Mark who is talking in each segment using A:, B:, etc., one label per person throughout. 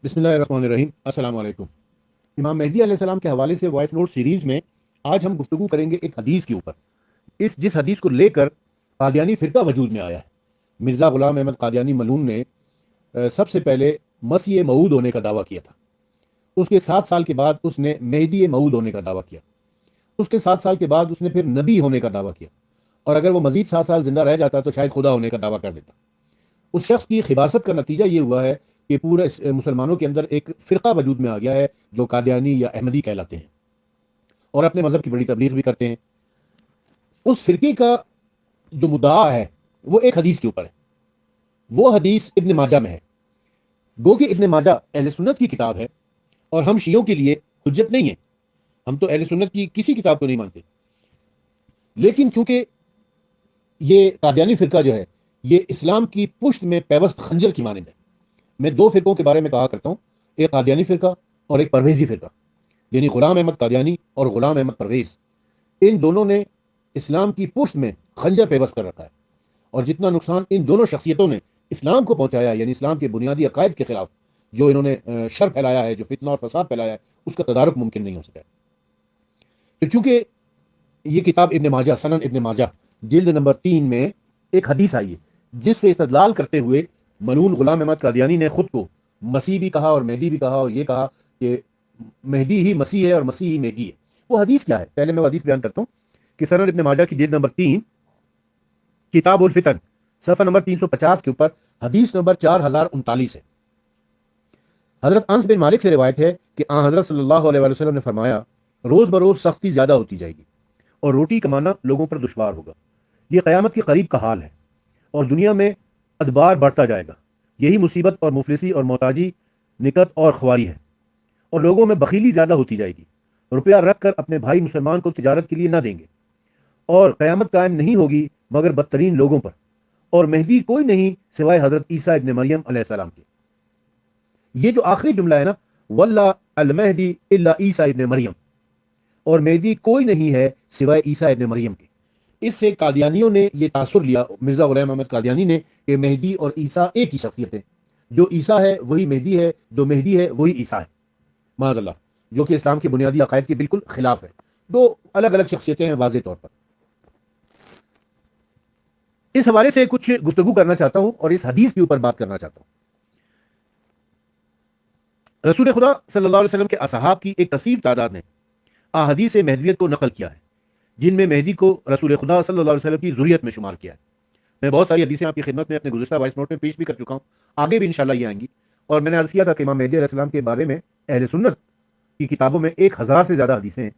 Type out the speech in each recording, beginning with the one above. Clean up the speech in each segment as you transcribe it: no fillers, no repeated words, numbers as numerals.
A: بسم اللہ الرحمن الرحیم۔ السلام علیکم۔ امام مہدی علیہ السلام کے حوالے سے وائس نوٹ سیریز میں آج ہم گفتگو کریں گے ایک حدیث کے اوپر، جس حدیث کو لے کر قادیانی فرقہ وجود میں آیا ہے۔ مرزا غلام احمد قادیانی ملعون نے سب سے پہلے مسیح موعود ہونے کا دعویٰ کیا تھا۔ اس کے 7 سال کے بعد اس نے مہدی موعود ہونے کا دعویٰ کیا۔ اس کے 7 سال کے بعد اس نے پھر نبی ہونے کا دعویٰ کیا، اور اگر وہ مزید 7 سال زندہ رہ جاتا تو شاید خدا ہونے کا دعویٰ کر دیتا۔ اس شخص کی خباثت کا نتیجہ یہ ہوا ہے کہ پورے مسلمانوں کے اندر ایک فرقہ وجود میں آ گیا ہے جو قادیانی یا احمدی کہلاتے ہیں، اور اپنے مذہب کی بڑی تبلیغ بھی کرتے ہیں۔ اس فرقے کا جو مدعا ہے وہ ایک حدیث کے اوپر ہے۔ وہ حدیث ابن ماجہ میں ہے۔ گو کہ ابن ماجہ اہل سنت کی کتاب ہے، اور ہم شیعوں کے لیے حجت نہیں ہے۔ ہم تو اہل سنت کی کسی کتاب کو نہیں مانتے، لیکن چونکہ یہ قادیانی فرقہ جو ہے یہ اسلام کی پشت میں پیوست خنجر کی مانند ہے۔ میں دو فرقوں کے بارے میں کہا کرتا ہوں، ایک قادیانی فرقہ اور ایک پرویزی فرقہ، یعنی غلام احمد قادیانی اور غلام احمد پرویز۔ ان دونوں نے اسلام کی پشت میں خنجر پیوست کر رکھا ہے، اور جتنا نقصان ان دونوں شخصیتوں نے اسلام کو پہنچایا، یعنی اسلام کے بنیادی عقائد کے خلاف جو انہوں نے شر پھیلایا ہے، جو فتنہ اور فساد پھیلایا ہے، اس کا تدارک ممکن نہیں ہو سکا ہے۔ تو چونکہ یہ کتاب ابن ماجہ، سنن ابن ماجہ جلد نمبر 3 میں ایک حدیث آئی ہے جس سے استدلال کرتے ہوئے ملعون غلام احمد قادیانی نے خود کو مسیح بھی کہا اور مہدی بھی کہا، اور یہ کہا کہ مہدی ہی مسیح ہے اور مسیح ہی مہدی ہے۔ وہ حدیث کیا ہے؟ پہلے میں وہ حدیث بیان کرتا ہوں کہ سنن ابن ماجہ کی جلد نمبر 3 کتاب الفتن صفحہ نمبر 350 کے اوپر حدیث نمبر 4039 ہے۔ حضرت انس بن مالک سے روایت ہے کہ آن حضرت صلی اللہ علیہ وسلم نے فرمایا، روز بروز سختی زیادہ ہوتی جائے گی اور روٹی کمانا لوگوں پر دشوار ہوگا۔ یہ قیامت کے قریب کا حال ہے، اور دنیا میں ادبار بڑھتا جائے گا۔ یہی مصیبت اور مفلسی اور محتاجی، نکت اور خواری ہے، اور لوگوں میں بخیلی زیادہ ہوتی جائے گی۔ روپیہ رکھ کر اپنے بھائی مسلمان کو تجارت کے لیے نہ دیں گے، اور قیامت قائم نہیں ہوگی مگر بدترین لوگوں پر، اور مہدی کوئی نہیں سوائے حضرت عیسیٰ ابن مریم علیہ السلام کے۔ یہ جو آخری جملہ ہے نا، واللہ المہدی الا عیسیٰ ابن مریم، اور مہدی کوئی نہیں ہے سوائے عیسیٰ ابن مریم کے، اس سے قادیانیوں نے یہ تاثر لیا، مرزا غلام احمد قادیانی نے، کہ مہدی اور عیسیٰ ایک ہی شخصیت ہے۔ جو عیسیٰ ہے وہی مہدی ہے، جو مہدی ہے وہی عیسیٰ ہے، معاذ اللہ، جو کہ اسلام کے بنیادی عقائد کے بالکل خلاف ہے۔ دو الگ الگ شخصیتیں ہیں واضح طور پر۔ اس حوالے سے کچھ گفتگو کرنا چاہتا ہوں اور اس حدیث کے اوپر بات کرنا چاہتا ہوں۔ رسول خدا صلی اللہ علیہ وسلم کے اصحاب کی ایک کثیر تعداد نے احادیث مہدویت کو نقل کیا ہے، جن میں مہدی کو رسول خدا صلی اللہ علیہ وسلم کی ذریت میں شمار کیا ہے۔ میں بہت ساری حدیثیں آپ کی خدمت میں اپنے گزشتہ وائس نوٹ میں پیش بھی کر چکا ہوں، آگے بھی انشاءاللہ یہ آئیں گی۔ اور میں نے عرض کیا تھا کہ امام مہدی علیہ السلام کے بارے میں اہل سنت کی کتابوں میں 1000 سے زیادہ حدیثیں ہیں،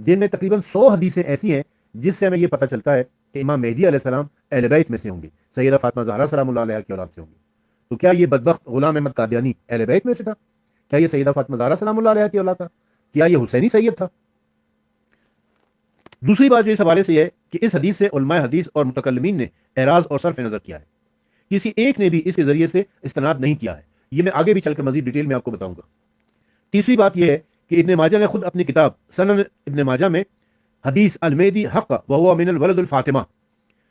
A: جن میں تقریباً 100 حدیثیں ایسی ہیں جس سے ہمیں یہ پتہ چلتا ہے کہ امام مہدی علیہ السلام اہل بیت میں سے ہوں گے، سیدہ فاطمہ زہرا سلام اللہ علیہا کی اولاد سے ہوں گے۔ تو کیا یہ بدبخت غلام احمد قادیانی اہل بیت میں سے تھا؟ کیا یہ سیدہ فاطمہ زہرا سلام اللہ علیہا کی اولاد تھا؟ کیا یہ حسینی سید تھا؟ دوسری بات جو اس حوالے سے یہ ہے کہ اس حدیث سے علماء حدیث اور متکلمین نے اعراض اور صرف نظر کیا ہے، کسی ایک نے بھی اس کے ذریعے سے استناد نہیں کیا ہے۔ یہ میں آگے بھی چل کر مزید ڈیٹیل میں آپ کو بتاؤں گا۔ تیسری بات یہ ہے کہ ابن ماجہ نے خود اپنی کتاب سنن ابن ماجہ میں حدیث المہدی حق وہو من الولد الفاطمہ،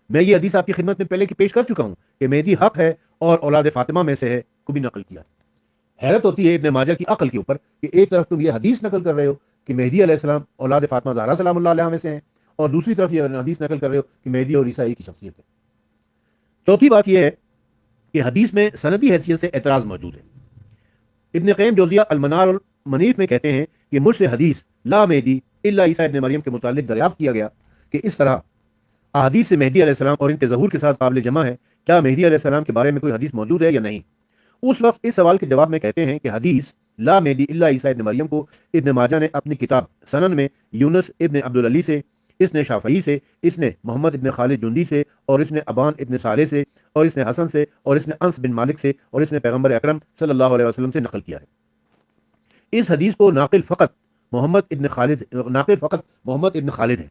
A: میں یہ حدیث آپ کی خدمت میں پہلے کی پیش کر چکا ہوں کہ مہدی حق ہے اور اولاد فاطمہ میں سے ہے، کو بھی نقل کیا۔ حیرت ہوتی ہے ابن ماجہ کی عقل کے اوپر کہ ایک طرف تم یہ حدیث نقل کر رہے ہو کہ مہدی علیہ السلام اولاد فاطمہ زہرا سلام اللہ علیہا میں سے ہیں، اور دوسری طرف یہ حدیث نقل کر رہے ہو کہ مہدی اور عیسیٰ کی شخصیت ہے۔ چوتھی بات یہ ہے کہ حدیث میں سندی حیثیت سے اعتراض موجود ہے۔ ابن قیم جوزیہ المنار المنیف میں کہتے ہیں کہ مجھ سے حدیث لا مہدی الا عیسیٰ ابن مریم کے متعلق دریافت کیا گیا کہ اس طرح احادیث سے مہدی علیہ السلام اور ان کے ظہور کے ساتھ قابل جمع ہے، کیا مہدی علیہ السلام کے بارے میں کوئی حدیث موجود ہے یا نہیں؟ اس وقت اس سوال کے جواب میں کہتے ہیں کہ حدیث لا مہدی الا عیسیٰ ابن مریم کو ابن ماجہ نے اپنی کتاب سنن میں یونس ابن عبدالعلی سے، اس نے شافعی سے، اس نے محمد ابن خالد جندی سے، اور اس نے ابان ابن صالح سے، اور اس نے حسن سے، اور اس نے انس بن مالک سے، اور اس نے پیغمبر اکرم صلی اللہ علیہ وسلم سے نقل کیا ہے۔ اس حدیث کو ناقل فقط محمد ابن خالد ہے،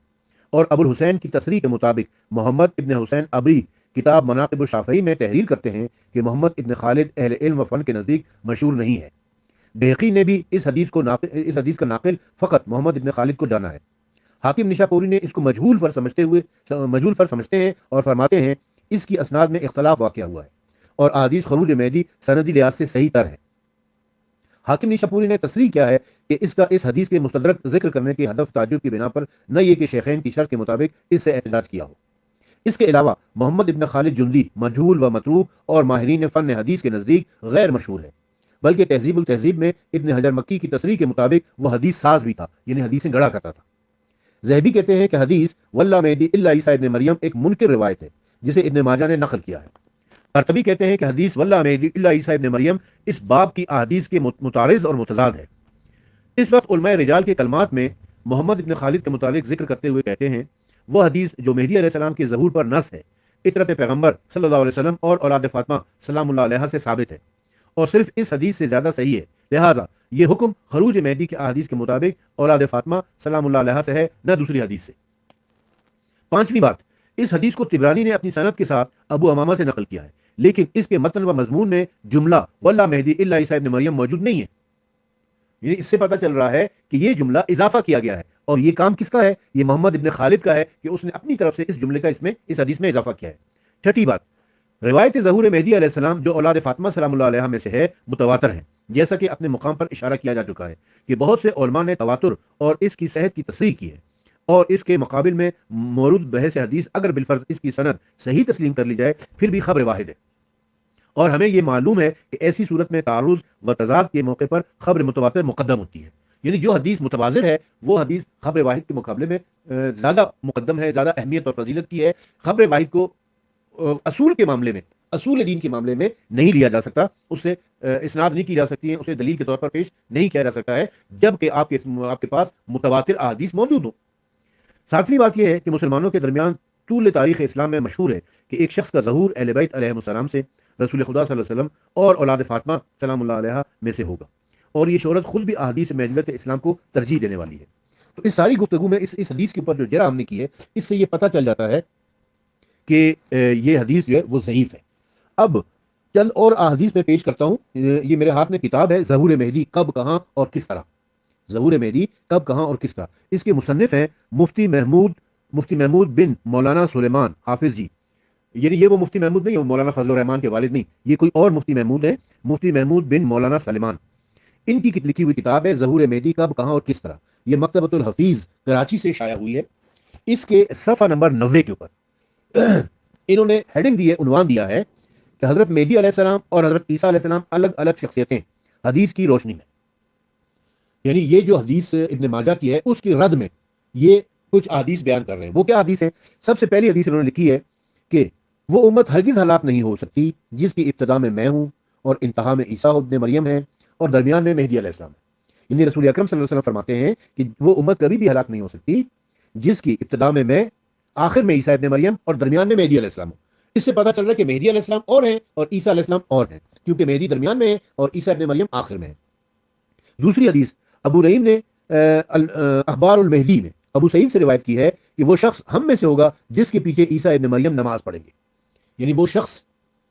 A: اور ابو الحسین کی تصریح کے مطابق محمد ابن حسین ابری کتاب مناقب الشافعی میں تحریر کرتے ہیں کہ محمد ابن خالد اہل علم و فن کے نزدیک مشہور نہیں ہے۔ بہقی نے بھی اس حدیث کا ناقل فقط محمد ابن خالد کو جانا ہے۔ حاکم نشاپوری نے اس کو مجہول پر سمجھتے ہیں اور فرماتے ہیں اس کی اسناد میں اختلاف واقع ہوا ہے، اور احادیث خروج مہدی سندی لحاظ سے صحیح تر ہے۔ حاکم نیشاپوری نے تصریح کیا ہے کہ اس حدیث کے مستدرک ذکر کرنے کے ہدف تعجب کی بنا پر نہ یہ کہ شیخین کی شرط کے مطابق اس سے احتجاج کیا ہو۔ اس کے علاوہ محمد ابن خالد جندی مجہول و متروک اور ماہرین فن حدیث کے نزدیک غیر مشہور ہے، بلکہ تہذیب التہذیب میں ابن حجر مکی کی تصریح کے مطابق وہ حدیث ساز بھی تھا، یعنی حدیثیں گڑا کرتا تھا۔ ذہبی کہتے ہیں کہ حدیث واللہ مہدی الا عیسیٰ ابن مریم ایک منکر روایت ہے جسے ابن ماجہ نے نقل کیا ہے۔ قرطبی کہتے ہیں کہ حدیث واللہ مہدی الا عیسیٰ ابن مریم اس باب کی احادیث کے متعارض اور متضاد ہے۔ اس وقت علماء رجال کے کلمات میں محمد ابن خالد کے متعلق ذکر کرتے ہوئے کہتے ہیں وہ حدیث جو مہدی علیہ السلام کے ظہور پر نص ہے، اطرت پیغمبر صلی اللہ علیہ وسلم اور اولاد فاطمہ سلام اللہ علیہ سے ثابت ہے اور صرف اس حدیث سے زیادہ صحیح ہے، لہٰذا یہ حکم خروج مہدی کے احادیث کے مطابق اولاد فاطمہ سلام اللہ علیہ سے ہے، نہ دوسری حدیث سے۔ پانچویں بات، اس حدیث کو طبرانی نے اپنی سند کے ساتھ ابو امامہ سے نقل کیا ہے، لیکن اس کے متن و مضمون میں جملہ واللہ مہدی الا عیسیٰ ابن مریم موجود نہیں ہے، یعنی اس سے پتہ چل رہا ہے کہ یہ جملہ اضافہ کیا گیا ہے، اور یہ کام کس کا ہے؟ یہ محمد ابن خالد کا ہے کہ اس نے اپنی طرف سے اس جملے کا اس حدیث میں اضافہ کیا ہے۔ چھٹی بات، روایت ظہور مہدی علیہ السلام جو اولاد فاطمہ سلام اللہ علیہ میں سے ہے متواتر ہے، جیسا کہ اپنے مقام پر اشارہ کیا جا چکا ہے کہ بہت سے علماء نے تواتر اور اس کی صحت کی تصریح کی ہے، اور اس کے مقابل میں مورود بحث حدیث اگر بالفرض اس کی سند صحیح تسلیم کر لی جائے پھر بھی خبر واحد ہے، اور ہمیں یہ معلوم ہے کہ ایسی صورت میں تعارض و تضاد کے موقع پر خبر متواتر مقدم ہوتی ہے، یعنی جو حدیث متوازر ہے وہ حدیث خبر واحد کے مقابلے میں زیادہ مقدم ہے، زیادہ اہمیت اور فضیلت کی ہے۔ خبر واحد کو اصول کے معاملے میں، اصول دین کے معاملے میں نہیں لیا جا سکتا، اس سے اسناد نہیں کی جا سکتی ہے، اسے دلیل کے طور پر پیش نہیں کیا جا سکتا ہے جبکہ آپ کے پاس متواتر احادیث موجود ہوں۔ ساتویں بات یہ ہے کہ مسلمانوں کے درمیان طول تاریخ اسلام میں مشہور ہے کہ ایک شخص کا ظہور اہل بیت علیہ السلام سے، رسول خدا صلی اللہ علیہ وسلم اور اولاد فاطمہ سلام اللہ علیہ میں سے ہوگا، اور یہ شہرت خود بھی احادیث ملت اسلام کو ترجیح دینے والی ہے۔ تو اس ساری گفتگو میں اس حدیث کے اوپر جو جرح ہم نے کی ہے، اس سے یہ پتہ چل جاتا ہے کہ یہ حدیث جو ہے وہ ضعیف ہے۔ اب چند اور احادیث میں پیش کرتا ہوں۔ یہ میرے ہاتھ میں کتاب ہے ظہور مہدی کب، کہاں اور کس طرح۔ ظہور مہدی کب، کہاں اور کس طرح، اس کے مصنف ہیں مفتی محمود بن مولانا سلیمان حافظ جی، یعنی یہ وہ مفتی محمود نہیں، وہ مولانا فضل الرحمان کے والد نہیں، یہ کوئی اور مفتی محمود ہے، مفتی محمود بن مولانا سلیمان۔ ان کی لکھی ہوئی کتاب ہے ظہور مہدی کب، کہاں اور کس طرح، یہ مکتبۃ الحفیظ کراچی سے شائع ہوئی ہے۔ اس کے صفحہ نمبر 90 کے اوپر انہوں نے ہیڈنگ دی ہے، عنوان دیا ہے کہ حضرت مہدی علیہ السلام اور حضرت عیسیٰ علیہ السلام الگ الگ شخصیتیں حدیث کی روشنی میں، یعنی یہ جو حدیث ابن ماجہ کی ہے اس کی رد میں یہ کچھ حدیث بیان کر رہے ہیں۔ وہ کیا حدیث ہے؟ سب سے پہلی حدیث انہوں نے لکھی ہے کہ وہ امت ہرگز ہلاک نہیں ہو سکتی جس کی ابتدا میں ہوں اور انتہا میں عیسیٰ ابن مریم ہے اور درمیان میں مہدی علیہ السلام ہے۔ یعنی رسول اکرم صلی اللہ علیہ وسلم فرماتے ہیں کہ وہ امت کبھی بھی ہلاک نہیں ہو سکتی جس کی ابتدا میں آخر میں عیسیٰ ابن مریم اور درمیان میں مہدی علیہ السلام ہو۔ اس سے پتہ چل رہا ہے کہ مہدی علیہ السلام اور ہیں اور عیسیٰ علیہ السلام اور ہیں، کیونکہ مہدی درمیان میں ہے اور عیسیٰ ابن مریم آخر میں ہے۔ دوسری حدیث ابو نعیم نے اخبار المہدی میں ابو سعید سے روایت کی ہے کہ وہ شخص ہم میں سے ہوگا جس کے پیچھے عیسیٰ ابن مریم نماز پڑھیں گے، یعنی وہ شخص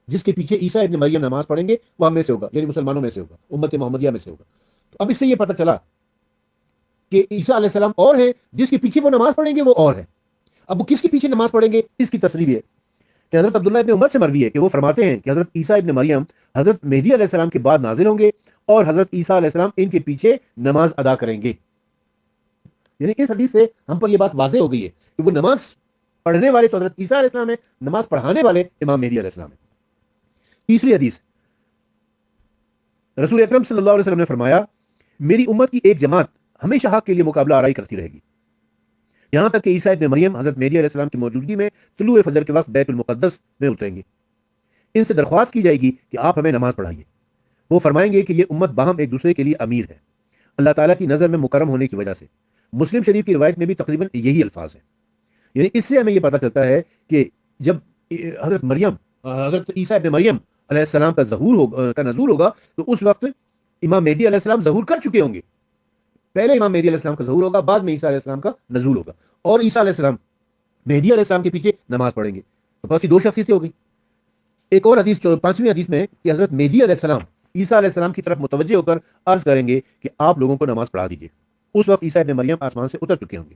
A: جس کے پیچھے عیسیٰ ابن مریم نماز پڑھیں گے وہ ہم میں سے ہوگا، یعنی مسلمانوں میں سے ہوگا، امت محمدیہ میں سے ہوگا۔ تو اب اس سے یہ پتہ چلا کہ عیسیٰ علیہ السلام اور ہیں، جس کے پیچھے وہ نماز پڑھیں گے وہ اور ہیں۔ اب وہ کس کے پیچھے نماز پڑھیں گے؟ اس کی تصریح ہے کہ حضرت عبداللہ ابن عمر سے مروی ہے کہ وہ فرماتے ہیں کہ حضرت عیسیٰ ابن مریم حضرت مہدی علیہ السلام کے بعد نازل ہوں گے اور حضرت عیسیٰ علیہ السلام ان کے پیچھے نماز ادا کریں گے۔ یعنی اس حدیث سے ہم پر یہ بات واضح ہو گئی ہے کہ وہ نماز پڑھنے والے تو حضرت عیسیٰ علیہ السلام ہے، نماز پڑھانے والے امام مہدی علیہ السلام ہے۔ تیسری حدیث، رسول اکرم صلی اللہ علیہ وسلم نے فرمایا میری امت کی ایک جماعت ہمیشہ حق کے لیے مقابلہ آرائی کرتی رہے گی یہاں تک کہ عیسیٰ ابن مریم حضرت مہدی علیہ السلام کی موجودگی میں طلوع فجر کے وقت بیت المقدس میں اتریں گے۔ ان سے درخواست کی جائے گی کہ آپ ہمیں نماز پڑھائیے۔ وہ فرمائیں گے کہ یہ امت باہم ایک دوسرے کے لیے امیر ہے، اللہ تعالیٰ کی نظر میں مکرم ہونے کی وجہ سے۔ مسلم شریف کی روایت میں بھی تقریباً یہی الفاظ ہیں۔ یعنی اس سے ہمیں یہ پتہ چلتا ہے کہ جب حضرت عیسیٰ ابن مریم علیہ السلام کا نزول ہوگا تو اس وقت امام مہدی علیہ السلام ظہور کر چکے ہوں گے۔ پہلے امام مہدی علیہ السلام کا ظہور ہوگا، بعد میں عیسیٰ علیہ السلام کا نزول ہوگا، اور عیسیٰ علیہ السلام مہدی علیہ السلام کے پیچھے نماز پڑھیں گے۔ تو بس یہ دو شخصیتیں ہو گئی۔ ایک اور حدیث، پانچویں حدیث میں کہ حضرت مہدی علیہ السلام عیسیٰ علیہ السلام کی طرف متوجہ ہو کر عرض کریں گے کہ آپ لوگوں کو نماز پڑھا دیجیے۔ اس وقت عیسیٰ ابن مریم آسمان سے اتر چکے ہوں گے،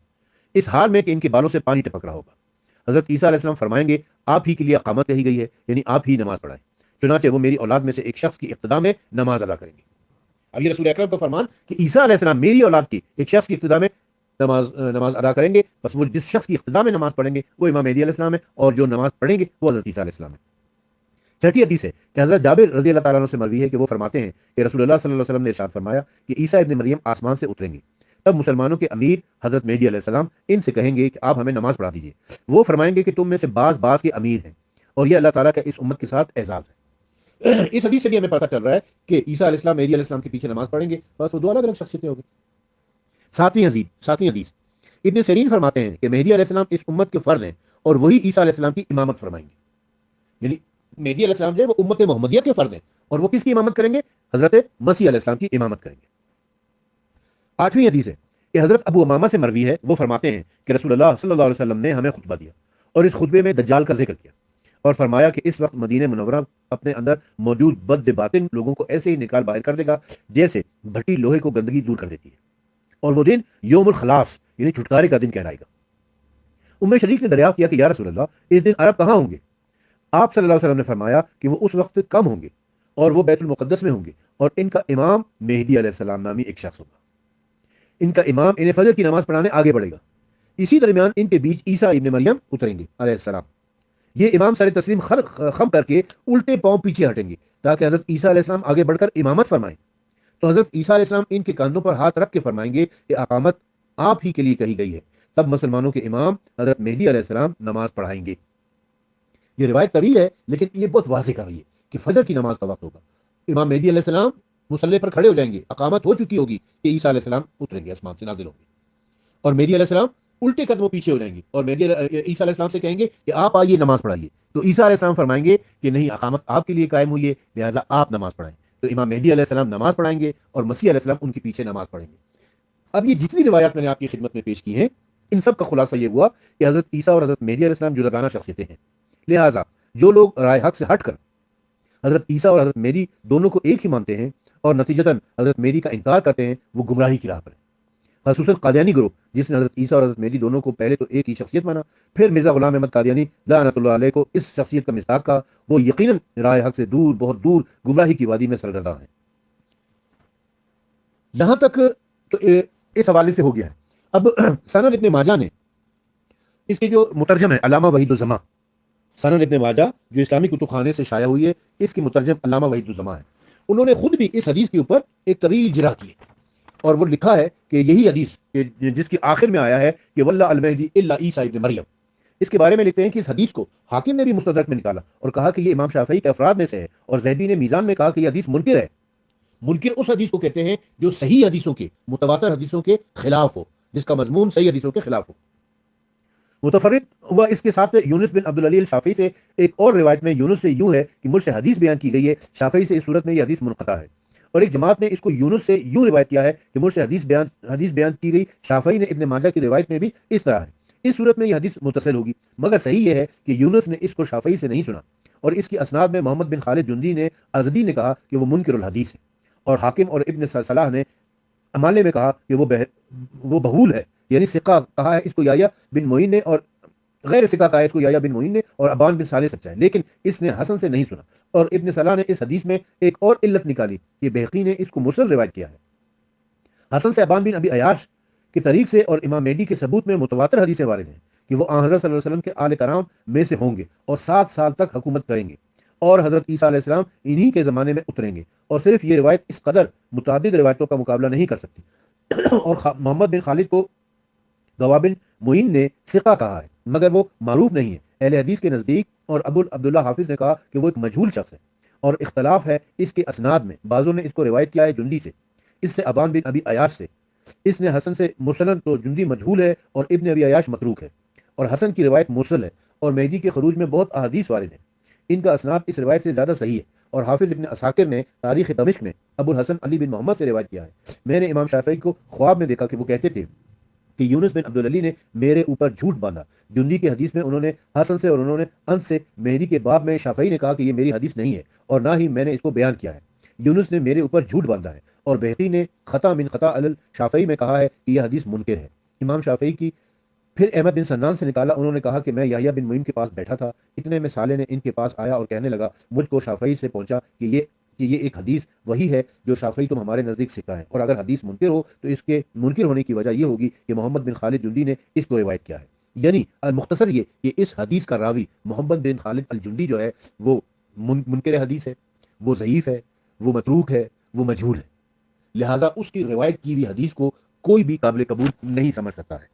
A: اس حال میں کہ ان کے بالوں سے پانی ٹپک رہا ہوگا۔ حضرت عیسیٰ علیہ السلام فرمائیں گے آپ ہی کے لیے اقامت کہی گئی ہے، یعنی آپ ہی نماز پڑھائیں، چنانچہ وہ میری اولاد میں سے ایک شخص کی ابتدا میں نماز ادا کریں گے۔ اب یہ رسول اکرم کا فرمان کہ عیسیٰ علیہ السلام میری اولاد کی ایک شخص کی ابتدا میں نماز ادا کریں گے، بس وہ جس شخص کی ابتدا میں نماز پڑھیں گے وہ امام مہدی علیہ السلام ہے، اور جو نماز پڑھیں گے وہ حضرت عیسیٰ علیہ السلام ہے۔ چھٹی حدیث ہے کہ حضرت جابر رضی اللہ تعالیٰ عنہ سے مروی ہے کہ وہ فرماتے ہیں کہ رسول اللہ صلی اللہ علیہ وسلم نے ارشاد فرمایا کہ عیسیٰ ابن مریم آسمان سے اتریں گے، تب مسلمانوں کے امیر حضرت مہدی علیہ السلام ان سے کہیں گے کہ آپ ہمیں نماز پڑھا دیجیے، وہ فرمائیں گے کہ تم میں سے بعض کے امیر ہیں، اور یہ اللہ تعالیٰ کا اس امت کے ساتھ اعزاز ہے۔ اس حدیث سے بھی ہمیں پتہ چل رہا ہے کہ عیسیٰ علیہ السلام مہدی علیہ السلام کے پیچھے نماز پڑھیں گے، بس وہ دو الگ الگ شخصیتیں ہوں گی۔ ساتویں حدیث ابن سیرین فرماتے ہیں کہ مہدی علیہ السلام اس امت کے فرد ہیں، اور وہی عیسیٰ علیہ السلام کی امامت فرمائیں گے، یعنی مہدی علیہ السلام جو ہے وہ امت محمدیہ کے فرد ہیں، اور وہ کس کی امامت کریں گے؟ حضرت مسیح علیہ السلام کی امامت کریں گے۔ آٹھویں حدیث ہے کہ حضرت ابو امامہ سے مروی ہے، وہ فرماتے ہیں کہ رسول اللہ صلی اللہ علیہ وسلم نے ہمیں خطبہ دیا، اور اس خطبے میں دجال کا ذکر کیا، اور فرمایا کہ اس وقت مدینہ منورہ اپنے اندر موجود بد باطن لوگوں کو ایسے ہی نکال باہر کر دے گا جیسے بھٹی لوہے کو گندگی دور کر دیتی ہے، اور وہ دن یوم الخلاص یعنی چھٹکارے کا دن کہلائے گا۔ ام شریک نے دریافت کیا کہ یا رسول اللہ اس دن عرب کہاں ہوں گے؟ آپ صلی اللہ علیہ وسلم نے فرمایا کہ وہ اس وقت کم ہوں گے، اور وہ بیت المقدس میں ہوں گے، اور ان کا امام مہدی علیہ السلام نامی ایک شخص ہوگا، ان کا امام انہیں فجر کی نماز پڑھانے آگے بڑھے گا، اسی درمیان ان کے بیچ عیسیٰ ابن مریم اتریں گے علیہ السلام، یہ امام سر تسلیم خم کر کے الٹے پاؤں پیچھے ہٹیں گے تاکہ حضرت عیسیٰ علیہ السلام آگے بڑھ کر امامت فرمائیں، تو حضرت عیسیٰ علیہ السلام ان کے کاندھوں پر ہاتھ رکھ کے فرمائیں گے کہ اقامت آپ ہی کے لیے کہی گئی ہے، تب مسلمانوں کے امام حضرت مہدی علیہ السلام نماز پڑھائیں گے۔ یہ روایت طویل ہے لیکن یہ بہت واضح کر رہی ہے کہ فجر کی نماز کا وقت ہوگا، امام مہدی علیہ السلام مصلی پر کھڑے ہو جائیں گے، اقامت ہو چکی ہوگی کہ عیسیٰ علیہ السلام اتریں گے، آسمان سے نازل ہوں گے، اور مہدی علیہ السلام الٹے قدموں پیچھے ہو جائیں گے، اور عیسیٰ علیہ السلام سے کہیں گے کہ آپ آئیے نماز پڑھائیے، تو عیسیٰ علیہ السلام فرمائیں گے کہ نہیں، اقامت آپ کے لیے قائم ہوئی ہے، لہٰذا آپ نماز پڑھائیں، تو امام مہدی علیہ السلام نماز پڑھائیں گے اور مسیح علیہ السلام ان کے پیچھے نماز پڑھیں گے۔ اب یہ جتنی روایات میں نے آپ کی خدمت میں پیش کی ہیں، ان سب کا خلاصہ یہ ہوا کہ حضرت عیسیٰ اور حضرت مہدی علیہ السلام جداگانہ شخصیتیں ہیں، لہٰذا جو لوگ رائے حق سے ہٹ کر حضرت عیسیٰ اور حضرت مہدی دونوں کو ایک ہی مانتے ہیں اور نتیجتاً حضرت مہدی کا انکار کرتے ہیں، وہ گمراہی کی راہ پر ہیں، خصوصاً قادیانی گروہ جس نے حضرت عیسیٰ اور حضرت مہدی دونوں کو پہلے تو ایک ہی شخصیت مانا، پھر مرزا غلام احمد قادیانی لعنت اللہ علیہ کو اس شخصیت کا مصداق کہا، وہ یقیناً رائے حق سے دور، بہت دور گمراہی کی وادی میں سرگرداں ہیں۔ یہاں تک تو اس حوالے سے ہو گیا ہے۔ اب سند ابن ماجہ نے اس کے جو مترجم ہے علامہ وحید الزماں، سند ابن ماجہ جو اسلامی کتب خانے سے شائع ہوئی ہے، اس کی مترجم علامہ وحید الزماں ہے، انہوں نے خود بھی اس حدیث کے اوپر ایک طویل جرح کی ہے، اور وہ لکھا ہے کہ یہی حدیث جس کی آخر میں آیا ہے کہ واللہ المہدی الا عیسیٰ ابن مریم، اس کے بارے میں لکھتے ہیں کہ اس حدیث کو حاکم نے بھی مستدرک میں نکالا اور کہا کہ یہ امام شافعی کے افراد میں سے ہے، اور زیدی نے میزان میں کہا کہ یہ حدیث منکر ہے۔ منکر اس حدیث کو کہتے ہیں جو صحیح حدیثوں کے، متواتر حدیثوں کے خلاف ہو، جس کا مضمون صحیح حدیثوں کے خلاف ہو۔ متفرد ہوا اس کے ساتھ یونس بن عبدالعلی الشافعی سے ایک اور روایت میں یونس سے یوں ہے کہ مجھ سے حدیث بیان کی گئی ہے، شافعی سے اس صورت میں یہ حدیث منقطع ہے، اور ایک جماعت نے اس کو یونس سے یوں روایت کیا ہے کہ مجھ سے حدیث بیان کی گئی، شافعی نے ابن ماجہ کی روایت میں بھی اس طرح ہے، اس صورت میں یہ حدیث متصل ہوگی، مگر صحیح یہ ہے کہ یونس نے اس کو شافعی سے نہیں سنا، اور اس کی اسناد میں محمد بن خالد جندی نے ازدی نے کہا کہ وہ منکر الحدیث ہے، اور حاکم اور ابن صلاح نے امالے میں کہا کہ وہ بہول ہے، یعنی ثقہ کہا ہے اس کو یحییٰ بن معین نے، اور غیر ثقہ کہا ہے اس کو یحییٰ بن معین نے، اور ابان بن صالح سچا ہے، لیکن اس نے حسن سے نہیں سنا، اور ابن صلاح نے اس حدیث میں ایک اور علت نکالی کہ بہقی نے اس کو مرسل روایت کیا ہے۔ حسن سے ابان بن ابی عیاش کی طریق سے اور امام مہدی کے ثبوت میں متواتر حدیثیں وارد ہیں کہ وہ آن حضرت صلی اللہ علیہ وسلم کے آل کرام میں سے ہوں گے اور 7 سال تک حکومت کریں گے، اور حضرت عیسیٰ علیہ السلام انہی کے زمانے میں اتریں گے، اور صرف یہ روایت اس قدر متعدد روایتوں کا مقابلہ نہیں کر سکتی، اور محمد بن خالد کو گواہ بن معین نے ثقہ کہا ہے مگر وہ معروف نہیں ہے اہل حدیث کے نزدیک، اور ابو عبداللہ حافظ نے کہا کہ وہ ایک مجہول شخص ہے، اور اختلاف ہے اس کے اسناد میں، بعضوں نے اس کو روایت کیا ہے جندی سے، اس سے ابان بن ابی عیاش سے، اس نے حسن سے مرسلن، تو جندی مجہول ہے اور ابن ابی عیاش متروک ہے، اور حسن کی روایت مرسل ہے، اور مہدی کے خروج میں بہت احادیث وارد ہیں، ان کا اسناد اس روایت سے زیادہ صحیح ہے، اور حافظ ابن عساکر نے تاریخ دمشق میں ابو الحسن علی بن محمد سے روایت کیا ہے، میں نے امام شافعی کو خواب میں دیکھا کہ وہ کہتے تھے کہ یونس بن عبدالعلی نے میرے اوپر جھوٹ باندھا، جندی کی حدیث میں انہوں نے حسن سے اور انہوں نے انس سے، مہدی کے باب میں شافعی نے کہا کہ یہ میری حدیث نہیں ہے اور نہ ہی میں نے اس کو بیان کیا ہے، یونس نے میرے اوپر جھوٹ باندھا ہے، اور بہقی نے خطا من خطا شافعی میں کہا ہے کہ یہ حدیث منکر ہے۔ امام شافعی کی پھر احمد بن سنان سے نکالا، انہوں نے کہا کہ میں یحییٰ بن معین کے پاس بیٹھا تھا، اتنے میں صالح نے ان کے پاس آیا اور کہنے لگا، مجھ کو شافعی سے پہنچا کہ کہ یہ ایک حدیث وہی ہے جو شافعی تم ہمارے نزدیک سکھا ہے، اور اگر حدیث منکر ہو تو اس کے منکر ہونے کی وجہ یہ ہوگی کہ محمد بن خالد جندی نے اس کو روایت کیا ہے. یعنی مختصر یہ کہ اس حدیث کا راوی محمد بن خالد الجندی جو ہے وہ منکر حدیث ہے، وہ ضعیف ہے، وہ متروک ہے، وہ مجہول ہے. لہذا اس کی روایت کی ہوئی حدیث کو کوئی بھی قابل قبول نہیں سمجھ سکتا ہے.